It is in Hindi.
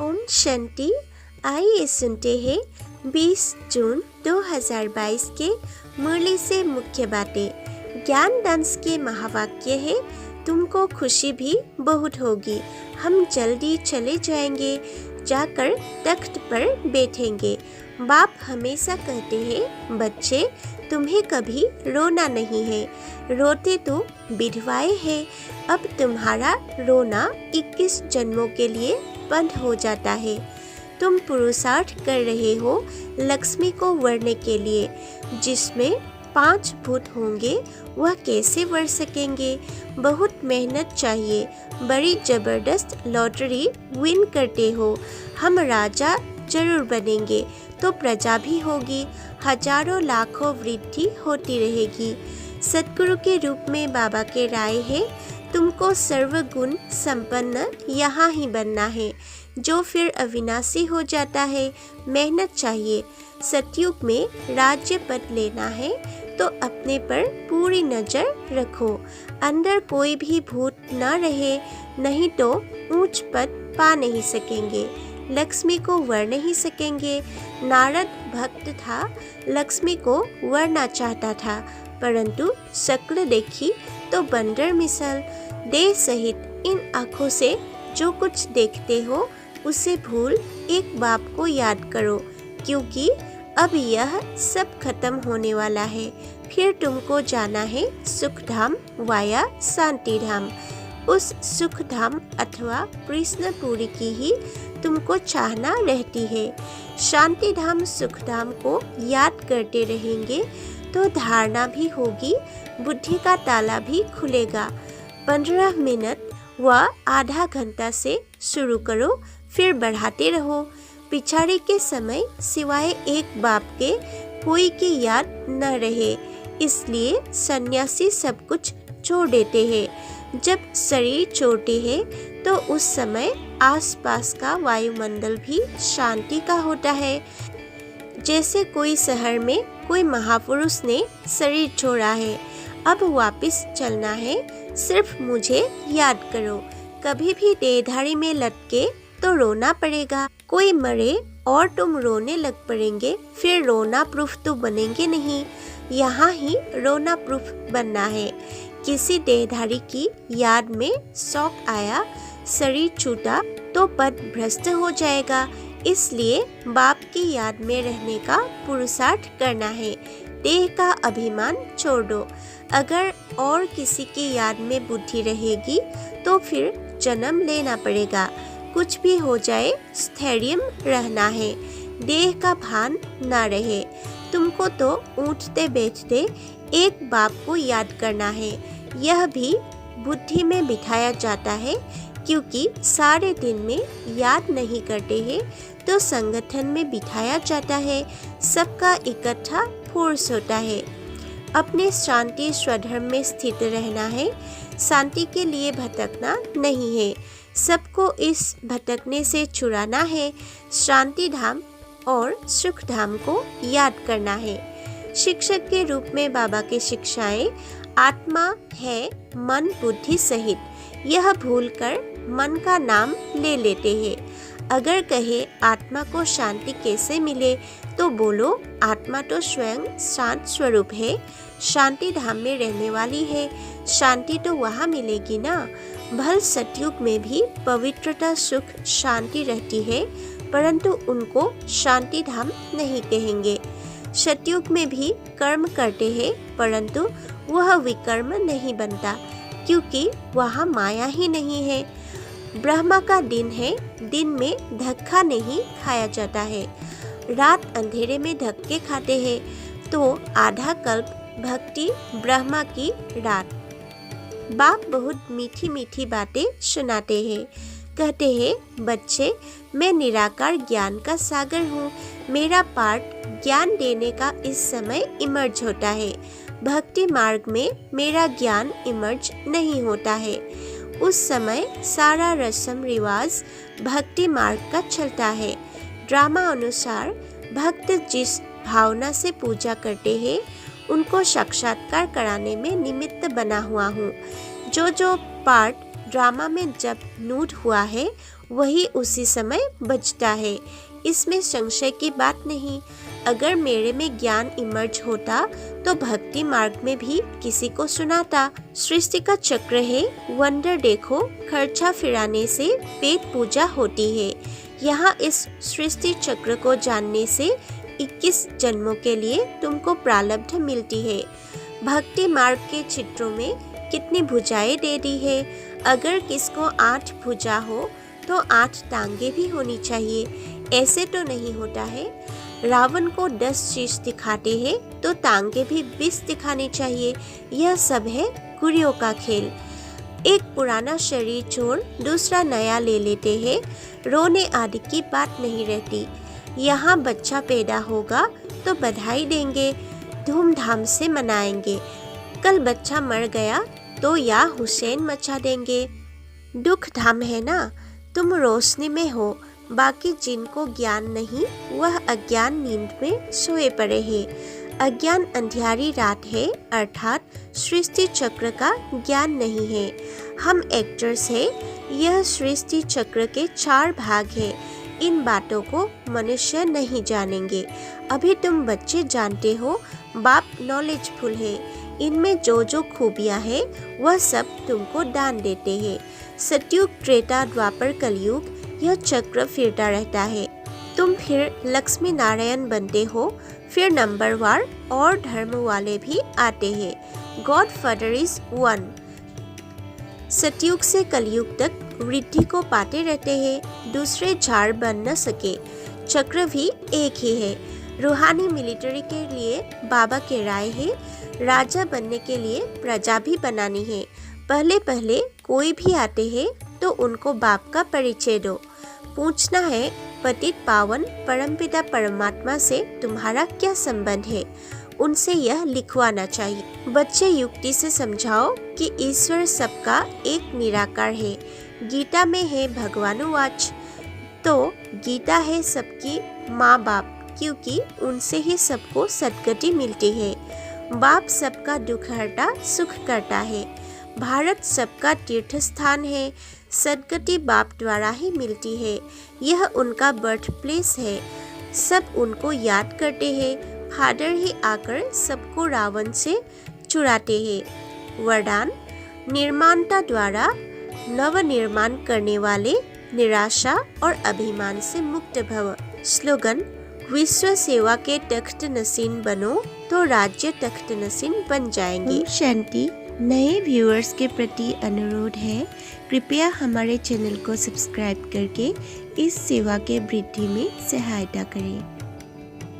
ओम शांति। आइए सुनते हैं 20 जून 2022 के मुरली से मुख्य बातें। ज्ञान दंस के महावाक्य है, तुमको खुशी भी बहुत होगी। हम जल्दी चले जाएंगे, जाकर तख्त पर बैठेंगे। बाप हमेशा कहते हैं, बच्चे तुम्हें कभी रोना नहीं है, रोते तो विधवाएं हैं। अब तुम्हारा रोना 21 जन्मों के लिए बंद हो जाता है। तुम पुरुषार्थ कर रहे हो लक्ष्मी को वरने के लिए। जिसमें 5 भूत होंगे वह कैसे वर सकेंगे? बहुत मेहनत चाहिए। बड़ी जबरदस्त लॉटरी विन करते हो। हम राजा जरूर बनेंगे तो प्रजा भी होगी, हजारों लाखों वृद्धि होती रहेगी। सतगुरु के रूप में बाबा के राय है, तुमको सर्वगुण संपन्न यहाँ ही बनना है, जो फिर अविनाशी हो जाता है। मेहनत चाहिए। सतयुग में राज्य पद लेना है तो अपने पर पूरी नजर रखो, अंदर कोई भी भूत न रहे, नहीं तो ऊंच पद पा नहीं सकेंगे, लक्ष्मी को वर नहीं सकेंगे। नारद भक्त था, लक्ष्मी को वरना चाहता था, परंतु शक्ल देखी तो बंदर मिसल। देह सहित इन आँखों से जो कुछ देखते हो उसे भूल एक बाप को याद करो, क्योंकि अब यह सब खत्म होने वाला है। फिर तुमको जाना है सुखधाम वाया शांति धाम। उस सुखधाम अथवा कृष्णपुरी की ही तुमको चाहना रहती है। शांति धाम सुखधाम को याद करते रहेंगे तो धारणा भी होगी, बुद्धि का ताला भी खुलेगा। 15 मिनट व आधा घंटा से शुरू करो, फिर बढ़ाते रहो। पिछाड़ी के समय सिवाय एक बाप के कोई की याद न रहे, इसलिए सन्यासी सब कुछ छोड़ देते हैं। जब शरीर छोड़ते हैं तो उस समय आसपास का वायुमंडल भी शांति का होता है। जैसे कोई शहर में कोई महापुरुष ने शरीर छोड़ा है, अब वापस चलना है, सिर्फ मुझे याद करो। कभी भी देहधारी में लटके तो रोना पड़ेगा। कोई मरे और तुम रोने लग पड़ेंगे, फिर रोना प्रूफ तो बनेंगे नहीं। यहाँ ही रोना प्रूफ बनना है। किसी देहधारी की याद में शौक आया, शरीर छूटा तो पद भ्रष्ट हो जाएगा। इसलिए बाप की याद में रहने का पुरुषार्थ करना है। देह का अभिमान छोड़ दो। अगर और किसी की याद में बुद्धि रहेगी तो फिर जन्म लेना पड़ेगा। कुछ भी हो जाए स्थैर्य रहना है, देह का भान ना रहे। तुमको तो उठते बैठते एक बाप को याद करना है। यह भी बुद्धि में बिठाया जाता है, क्योंकि सारे दिन में याद नहीं करते हैं तो संगठन में बिठाया जाता है। सबका इकट्ठा फोर्स होता है। अपने शांति स्वधर्म में स्थित रहना है। शांति के लिए भटकना नहीं है, सबको इस भटकने से छुड़ाना है। शांति धाम और सुख धाम को याद करना है। शिक्षक के रूप में बाबा की शिक्षाएं आत्मा है मन बुद्धि सहित। यह भूलकर मन का नाम ले लेते हैं। अगर कहे आत्मा को शांति कैसे मिले तो बोलो, आत्मा तो स्वयं शांत स्वरूप है, शांति धाम में रहने वाली है, शांति तो वहाँ मिलेगी ना। भल सतयुग में भी पवित्रता सुख शांति रहती है, परंतु उनको शांति धाम नहीं कहेंगे। सतयुग में भी कर्म करते हैं, परंतु वह विकर्म नहीं बनता, क्योंकि वहाँ माया ही नहीं है। ब्रह्मा का दिन है, दिन में धक्का नहीं खाया जाता है। रात अंधेरे में धक्के खाते हैं, तो आधा कल्प भक्ति ब्रह्मा की रात। बाप बहुत मीठी मीठी बातें सुनाते हैं। कहते हैं, बच्चे मैं निराकार ज्ञान का सागर हूँ। मेरा पार्ट ज्ञान देने का इस समय इमर्ज होता है। भक्ति मार्ग में मेरा ज्ञान इमर्ज नहीं होता है। उस समय सारा रस्म रिवाज भक्ति मार्ग का चलता है। ड्रामा अनुसार भक्त जिस भावना से पूजा करते हैं उनको साक्षात्कार कराने में निमित्त बना हुआ हूँ। जो पार्ट ड्रामा में जब नूड हुआ है वही उसी समय बजता है। इसमें संशय की बात नहीं। अगर मेरे में ज्ञान इमर्ज होता तो भक्ति मार्ग में भी किसी को सुनाता। सृष्टि का चक्र है, वंडर देखो, खर्चा फिराने से पेट पूजा होती है। यहाँ इस सृष्टि चक्र को जानने से 21 जन्मों के लिए तुमको प्रारब्ध मिलती है। भक्ति मार्ग के चित्रों में कितनी भुजाएं दे दी है। अगर किसको 8 भुजा हो तो 8 टांगे भी होनी चाहिए। ऐसे तो नहीं होता है। रावण को 10 शीश दिखाते हैं तो टांगे भी 20 दिखाने चाहिए। यह सब है गुरियों का खेल। एक पुराना शरीर छोड़ दूसरा नया ले लेते हैं। रोने आदि की बात नहीं रहती। यहाँ बच्चा पैदा होगा तो बधाई देंगे, धूमधाम से मनाएंगे। कल बच्चा मर गया तो या हुसैन मचा देंगे। दुख धाम है ना, तुम रोशनी में हो। बाकी जिनको ज्ञान नहीं वह अज्ञान नींद में सोए पड़े हैं। अज्ञान अंधियारी रात है, अर्थात सृष्टि चक्र का ज्ञान नहीं है। हम एक्टर्स हैं। यह सृष्टि चक्र के 4 भाग हैं। इन बातों को मनुष्य नहीं जानेंगे। अभी तुम बच्चे जानते हो। बाप नॉलेजफुल है। इनमें जो जो खूबियाँ है वह सब तुमको दान देते हैं। सतयुग, त्रेता, द्वापर, कलयुग यह चक्र फिरता रहता है। तुम फिर लक्ष्मी नारायण बनते हो। फिर नंबरवार और धर्म वाले भी आते हैं। God father is 1। सतयुग से कलयुग तक वृद्धि को पाते रहते हैं। दूसरे झाड़ बन न सके। चक्र भी एक ही है। रूहानी मिलिट्री के लिए बाबा के राय है। राजा बनने के लिए प्रजा भी बनानी है। पहले पहले कोई भी आते हैं तो उनको बाप का परिचय दो। पूछना है, पतित पावन परमपिता परमात्मा से तुम्हारा क्या संबंध है। उनसे यह लिखवाना चाहिए। बच्चे युक्ति से समझाओ कि ईश्वर सबका एक निराकार है। गीता में है भगवानुवाच। तो गीता है सबकी माँ बाप, क्योंकि उनसे ही सबको सद्गति मिलती है। बाप सबका दुख हरता, सुख करता है। भारत सबका तीर्थ स्थान है। सद्गति बाप द्वारा ही मिलती है। यह उनका बर्थ प्लेस है। सब उनको याद करते हैं। फादर ही आकर सबको रावण से चुराते हैं। वरदान, निर्माणता द्वारा नव निर्माण करने वाले, निराशा और अभिमान से मुक्त भव। स्लोगन, विश्व सेवा के तख्त नसीन बनो तो राज्य तख्त नसीन बन जाएंगे। शांति। नए व्यूअर्स के प्रति अनुरोध है, कृपया हमारे चैनल को सब्सक्राइब करके इस सेवा के वृद्धि में सहायता करें।